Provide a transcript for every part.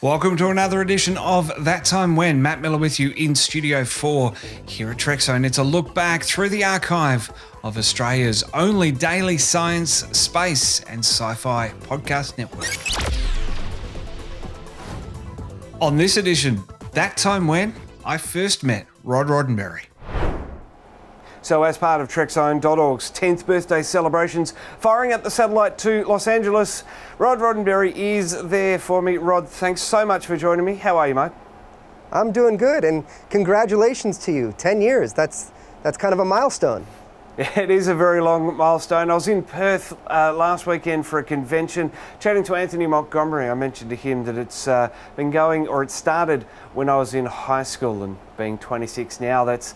Welcome to another edition of That Time When. Matt Miller with you in Studio 4 here at Trek Zone. It's a look back through the archive of Australia's only daily science, space and sci-fi podcast network. On this edition, That Time When I first met Rod Roddenberry. So as part of TrekZone.org's 10th birthday celebrations, firing up the satellite to Los Angeles, Rod Roddenberry is there for me. Rod, thanks so much for joining me. How are you, mate? I'm doing good, and congratulations to you. 10 years, that's kind of a milestone. It is a very long milestone. I was in Perth last weekend for a convention, chatting to Anthony Montgomery. I mentioned to him that it's been going, or it started when I was in high school, and being 26 now, that's...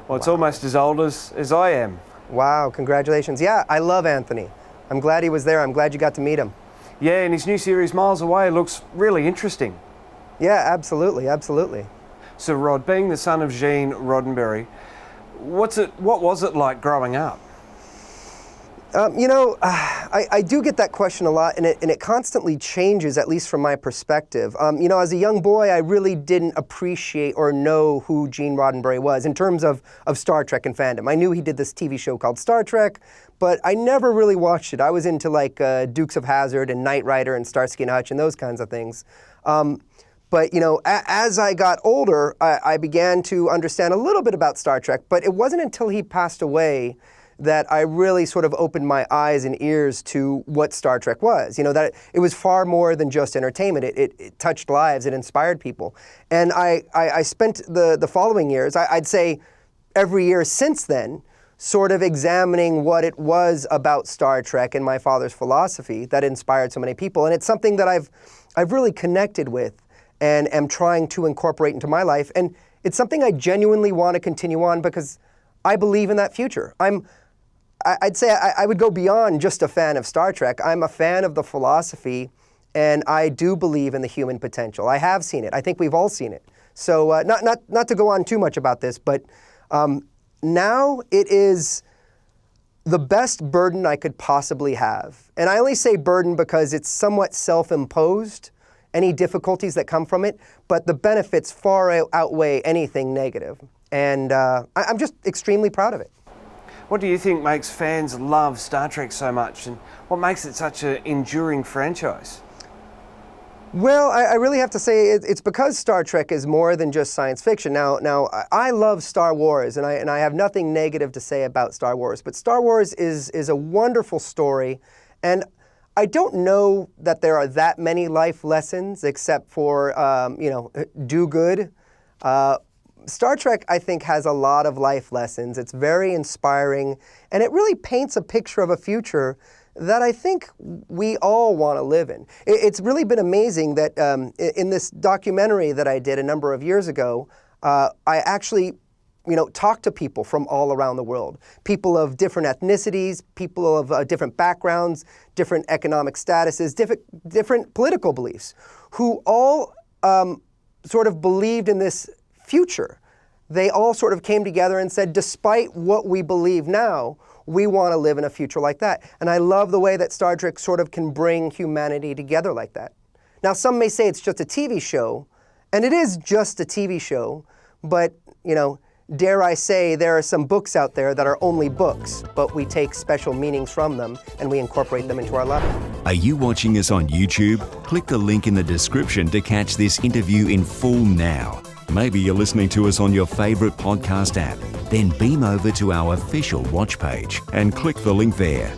Well, it's almost as old as I am. Wow, congratulations. Yeah, I love Anthony. I'm glad he was there. I'm glad you got to meet him. Yeah, and his new series, Miles Away, looks really interesting. Yeah, absolutely, absolutely. So, Rod, being the son of Gene Roddenberry, what was it like growing up? I do get that question a lot, and it constantly changes, at least from my perspective. As a young boy, I really didn't appreciate or know who Gene Roddenberry was in terms of Star Trek and fandom. I knew he did this TV show called Star Trek, but I never really watched it. I was into Dukes of Hazzard and Knight Rider and Starsky and Hutch and those kinds of things. But as I got older, I began to understand a little bit about Star Trek, but it wasn't until he passed away that I really sort of opened my eyes and ears to what Star Trek was. That it was far more than just entertainment. It touched lives, it inspired people. And I spent the following years, I'd say every year since then, sort of examining what it was about Star Trek and my father's philosophy that inspired so many people. And it's something that I've really connected with and am trying to incorporate into my life. And it's something I genuinely want to continue on because I believe in that future. I'd say I would go beyond just a fan of Star Trek. I'm a fan of the philosophy, and I do believe in the human potential. I have seen it. I think we've all seen it. So not to go on too much about this, but now it is the best burden I could possibly have. And I only say burden because it's somewhat self-imposed, any difficulties that come from it, but the benefits far outweigh anything negative. And I'm just extremely proud of it. What do you think makes fans love Star Trek so much, and what makes it such an enduring franchise? Well, I really have to say it's because Star Trek is more than just science fiction. Now I love Star Wars, and I have nothing negative to say about Star Wars, but Star Wars is a wonderful story, and I don't know that there are that many life lessons except for, do good. Star Trek, I think, has a lot of life lessons. It's very inspiring, and it really paints a picture of a future that I think we all want to live in. It's really been amazing that in this documentary that I did a number of years ago, I actually talked to people from all around the world, people of different ethnicities, people of different backgrounds, different economic statuses, different political beliefs, who all sort of believed in this future. They all sort of came together and said, despite what we believe now, we want to live in a future like that. And I love the way that Star Trek sort of can bring humanity together like that. Now, some may say it's just a TV show, and it is just a TV show, but, dare I say, there are some books out there that are only books, but we take special meanings from them and we incorporate them into our life. Are you watching us on YouTube? Click the link in the description to catch this interview in full now. Maybe you're listening to us on your favourite podcast app. Then beam over to our official watch page and click the link there.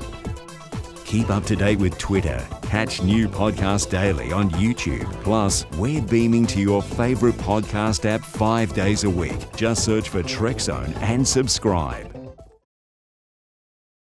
Keep up to date with Twitter. Catch new podcasts daily on YouTube. Plus, we're beaming to your favourite podcast app 5 days a week. Just search for Trek Zone and subscribe.